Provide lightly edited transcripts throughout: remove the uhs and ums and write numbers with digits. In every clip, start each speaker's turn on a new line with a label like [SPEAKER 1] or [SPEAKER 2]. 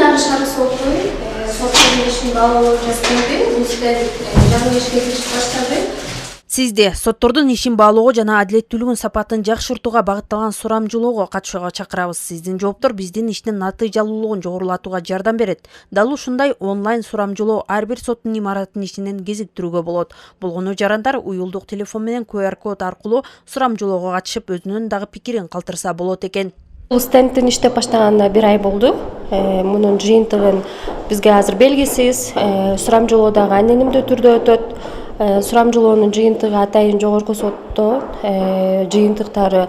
[SPEAKER 1] Нарыншары соты соттун ишин баалоо жасалды. Үстен жаңы ишке киришип баштады.
[SPEAKER 2] Сизде соттордун ишин баалоого жана адилеттүүлүгүн сапатын жакшыртууга багытталган сурамжылоого катышууга чакырабыз. Сиздин жооптор биздин иштин натыйжалуулугун жогорулатууга жардам берет. Дал ушундай онлайн сурамжылоо ар бир соттун имараттын ишинен кезиктирүүгө болот. Болгону жарандар уюлдук телефон менен QR код аркылуу сурамжылоого катышып өзүнүн дагы пикирин калтырса болот экен.
[SPEAKER 3] Бул стендтин иштеп баштаганына 1 ай болду. Мунун жыйынтыгын бизге азыр белгисиз. Сурамжылоо дагы анонимдүү түрдө өтөт. Сурамжылоонун жыйынтыгы атайын жогорку сотто жыйынтыктары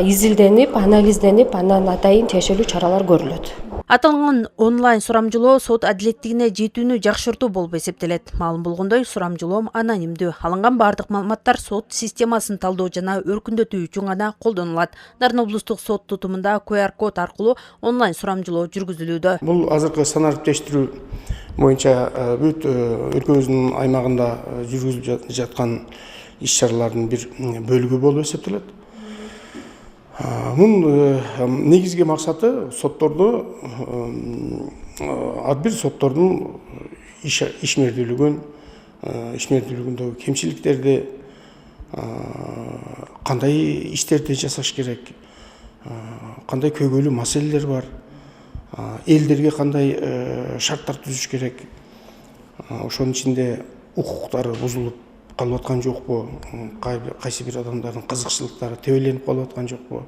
[SPEAKER 3] изилденип, анализденип, анан атайын тиешелүү чаралар көрүлөт.
[SPEAKER 2] Аталган онлайн сурамжылоо сот адилеттигине жетүүнү жакшыртуу болуп эсептелет. Маалым болгондой, сурамжылоо анонимдүү. Алынган бардык маалыматтар сот системасын талдоо жана өркүндөтүү үчүн гана колдонулат. Нарын облустук сот тутумунда QR код аркылуу онлайн сурамжылоо жүргүзүлүүдө.
[SPEAKER 4] Бул азыркы санариптештирүү боюнча бүт өлкөбүздүн аймагында жүргүзүлүп жаткан иш-чаралардын бир бөлүгү болуп эсептелет. Мунун негизги максаты сотторду ар бир соттордун ишмердүүлүгүндөгү кемчиликтерди, кандай иштерди жасаш керек, кандай көйгөйлүү маселелер бар, элдерге кандай шарттар түзүш керек, ошонун ичинде укуктары бузулуп калып аткан жокпу, кайсы бир адамдардын кызыкчылыктары тебеленип калып аткан жокпу,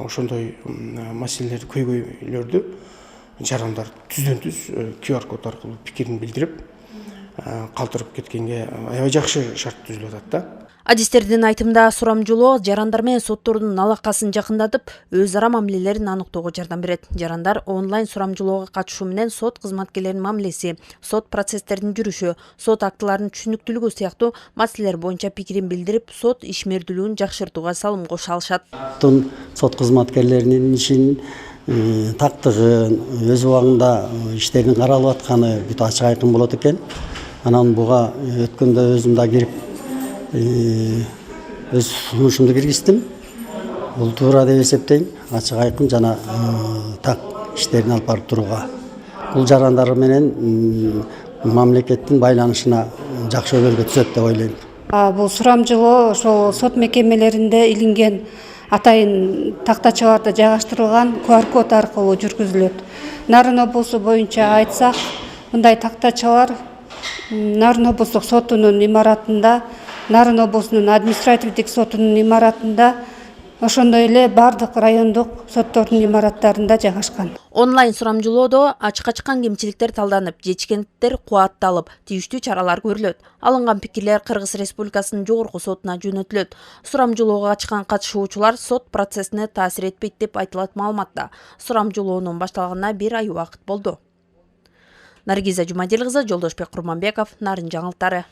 [SPEAKER 4] ошондой маселелер, көйгөйлөрдү жарандар түздөн түз QR код аркылуу пикирин билдирип, калтырып кеткенге аябай жакшы шарт түзүлүп атат да.
[SPEAKER 2] Адистердин айтымында сурамжылоо жарандар менен соттордун алакасын жакындатып, өз ара мамилелерин аныктоого жардам берет. Жарандар онлайн сурамжылоого катышуу менен сот кызматкерлеринин мамилеси, сот процесстеринин жүрүшү, сот актыларынын түшүнүктүүлүгү сыяктуу маселелер боюнча пикирин билдирип, сот ишмердүүлүгүн жакшыртууга салым кошо алышат.
[SPEAKER 5] Сот кызматкерлеринин ишин тактыгын, өз убагында иштердин каралып атканы бүт ачык айкын болот экен. Анан буга өткөндө өзүм да кирип өз сунушумду киргиздим. Бул туура деп эсептейм. Ачык айкын жана так иштерин алып барып турууга. Бул жарандар менен мамлекеттин байланышына жакшы өбөлгө түзөт деп ойлойм.
[SPEAKER 6] Бул сурамжылоо ошол сот мекемелеринде илинген атайын тактачаларда жайгаштырылган QR код аркылуу жүргүзүлөт. Нарын облусу боюнча айтсак, мындай тактачалар Нарын облустук сотунун имаратында, Нарын облусунун административдик сотунун имаратында, ошондой эле бардык райондук соттордун имараттарында жайгашкан.
[SPEAKER 2] Онлайн сурамжылоодо ачыкка чыккан кемчиликтер талданып, жетишкендиктер кубатталып, тийиштүү чаралар көрүлөт. Алынган пикирлер Кыргыз Республикасынын жогорку сотуна жөнөтүлөт. Сурамжылоого катышкан катышуучулар сот процессине таасир этпейт деп айтылат маалыматта. Сурамжылоонун башталганына 1 ай убакыт болду. Наргиза Жумадел кызы, Жолдошбек Курманбеков, Нарын жаңылыктары.